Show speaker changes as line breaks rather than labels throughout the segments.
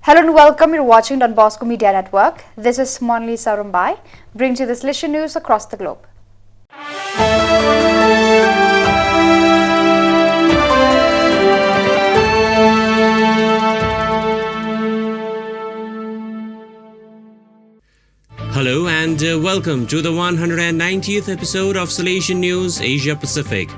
Hello and welcome. You're watching Donbosco Media Network. This is Monli Sarumbai, brings you the Salesian news across the globe.
Hello and welcome to the 190th episode of Salesian News Asia Pacific.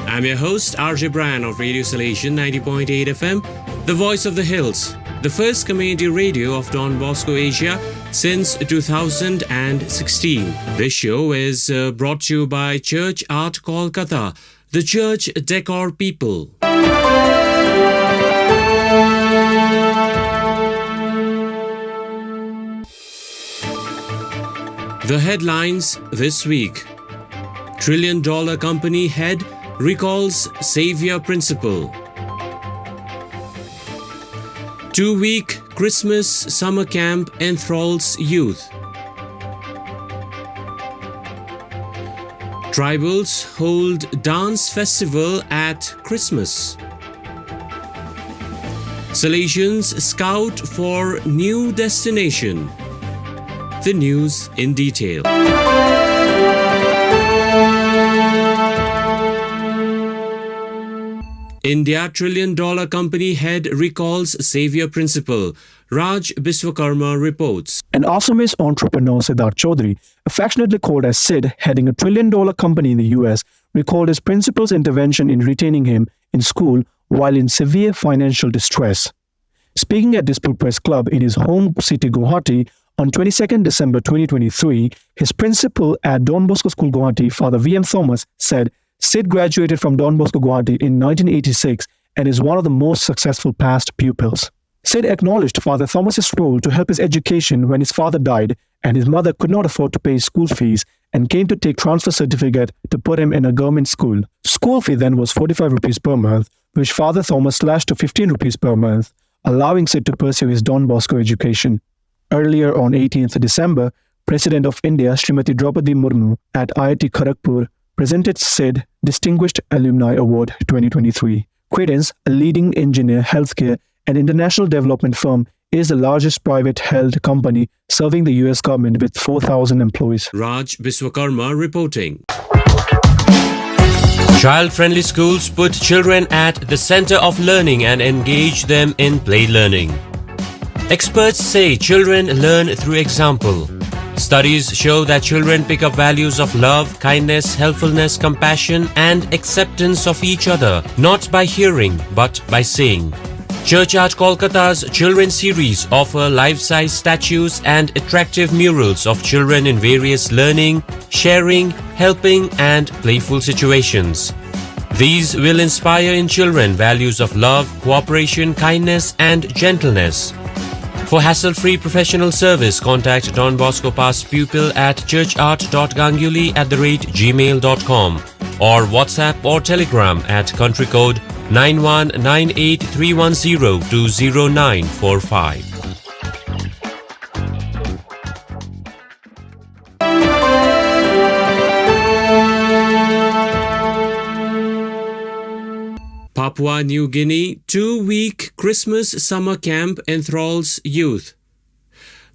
I'm your host RJ Brian of Radio Salesian 90.8 FM, the voice of the hills, the first community radio of Don Bosco Asia since 2016. This show is brought to you by Church Art Kolkata, the church decor people. The headlines this week: $1 trillion company head recalls savior principle. 2-week Christmas summer camp enthralls youth. Tribals hold dance festival at Christmas. Salesians scout for new destination. The news in detail. India $1 trillion company head recalls savior principle. Raj Biswakarma reports.
An Assamese entrepreneur, Siddharth Chaudhary, affectionately called as Sid, heading a $1 trillion company in the US, recalled his principal's intervention in retaining him in school while in severe financial distress. Speaking at Dispute Press Club in his home city Guwahati on 22nd December 2023, his principal at Don Bosco School Guwahati, Father V.M. Thomas, said Sid graduated from Don Bosco Guwahati in 1986 and is one of the most successful past pupils. Sid acknowledged Father Thomas's role to help his education when his father died and his mother could not afford to pay his school fees and came to take transfer certificate to put him in a government school. School fee then was 45 rupees per month, which Father Thomas slashed to 15 rupees per month, allowing Sid to pursue his Don Bosco education. Earlier on 18th December, President of India Srimati Draupadi Murmu at IIT Kharagpur presented Sid Distinguished Alumni Award 2023. Credence, a leading engineer, healthcare, and international development firm, is the largest private held company serving the US government with 4,000 employees.
Raj Biswakarma reporting. Child-friendly schools put children at the center of learning and engage them in play learning. Experts say children learn through example. Studies show that children pick up values of love, kindness, helpfulness, compassion, and acceptance of each other, not by hearing, but by seeing. Church Art Kolkata's Children series offer life-size statues and attractive murals of children in various learning, sharing, helping, and playful situations. These will inspire in children values of love, cooperation, kindness, and gentleness. For hassle-free professional service, contact Don Bosco past pupil at churchart.ganguly@gmail.com or WhatsApp or Telegram at country code 919831020945. Papua New Guinea 2-week Christmas summer camp enthralls youth.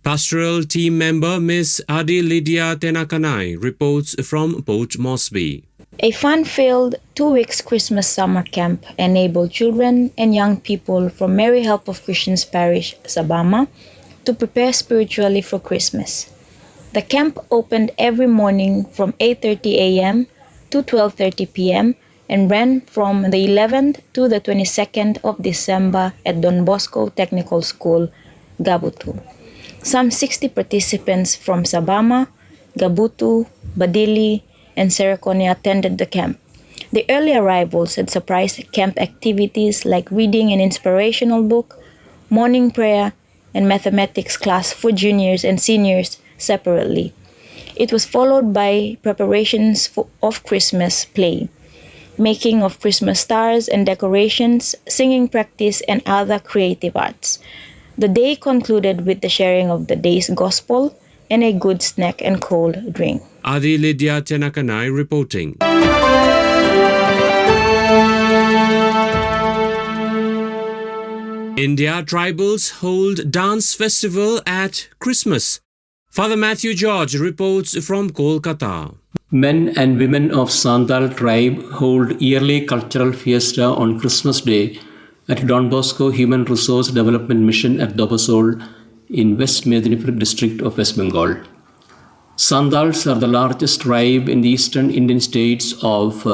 Pastoral team member Miss Adi Lydia Tenakanai reports from Port Moresby.
A fun-filled 2 weeks Christmas summer camp enabled children and young people from Mary Help of Christians Parish, Sabama, to prepare spiritually for Christmas. The camp opened every morning from 8:30 a.m. to 12:30 p.m. and ran from the 11th to the 22nd of December at Don Bosco Technical School, Gabutu. Some 60 participants from Sabama, Gabutu, Badili, and Sericone attended the camp. The early arrivals had surprised camp activities like reading an inspirational book, morning prayer, and mathematics class for juniors and seniors separately. It was followed by preparations of Christmas play, making of Christmas stars and decorations, singing practice, and other creative arts. The day concluded with the sharing of the day's gospel and a good snack and cold drink.
Adi Lydia Tenakanai reporting. India tribals hold dance festival at Christmas. Father Matthew George reports from Kolkata.
Men and women of Santal tribe hold yearly cultural fiesta on Christmas Day at Don Bosco Human Resource Development Mission at Dobosol in West Medinipur district of West Bengal. Santals are the largest tribe in the eastern Indian states of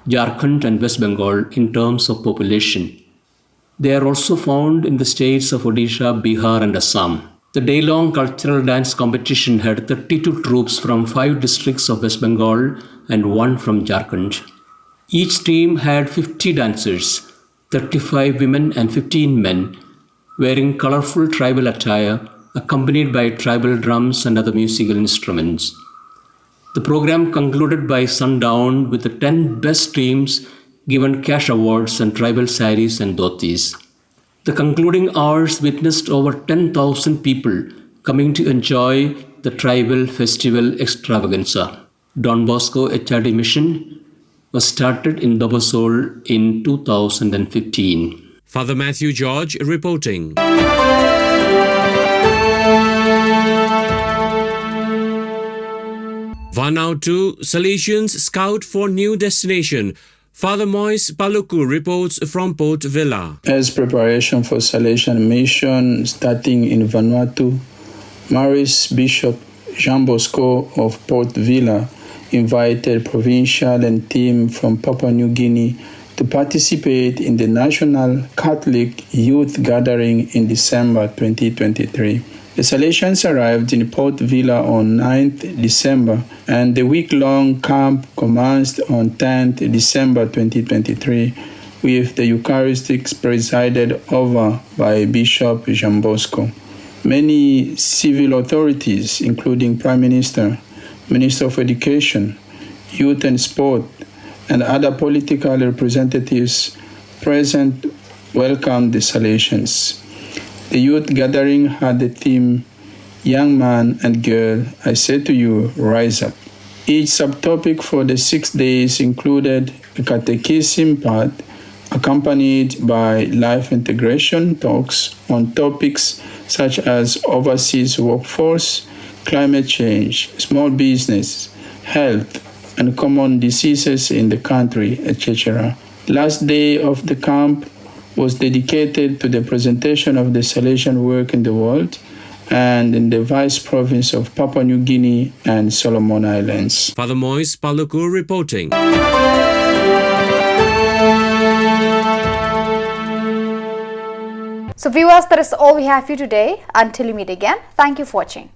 Jharkhand and West Bengal in terms of population. They are also found in the states of Odisha, Bihar and Assam. The day-long cultural dance competition had 32 troops from 5 districts of West Bengal and 1 from Jharkhand. Each team had 50 dancers, 35 women and 15 men, wearing colorful tribal attire accompanied by tribal drums and other musical instruments. The program concluded by sundown with the 10 best teams given cash awards and tribal saris and dhotis. The concluding hours witnessed over 10,000 people coming to enjoy the tribal festival extravaganza. Don Bosco HRD mission was started in Dobosol in 2015.
Father Matthew George reporting. Vanautu Salesians scout for new destination. Father Moise Paluku reports from Port Villa.
As preparation for Salesian mission starting in Vanuatu, Maris Bishop Jean Bosco of Port Villa invited provincial and team from Papua New Guinea to participate in the National Catholic Youth Gathering in December 2023. The Salesians arrived in Port Villa on 9th December and the week-long camp commenced on 10th December 2023 with the Eucharistics presided over by Bishop Jean Bosco. Many civil authorities, including Prime Minister, Minister of Education, Youth and Sport, and other political representatives present welcomed the Salesians. The youth gathering had the theme, Young Man and Girl, I say to you, rise up. Each subtopic for the 6 days included a catechism part accompanied by life integration talks on topics such as overseas workforce, climate change, small business, health, and common diseases in the country, etc. Last day of the camp was dedicated to the presentation of the Salesian work in the world and in the vice province of Papua New Guinea and Solomon Islands.
Father Moise Paluku reporting.
So viewers, that is all we have for you today. Until we meet again, thank you for watching.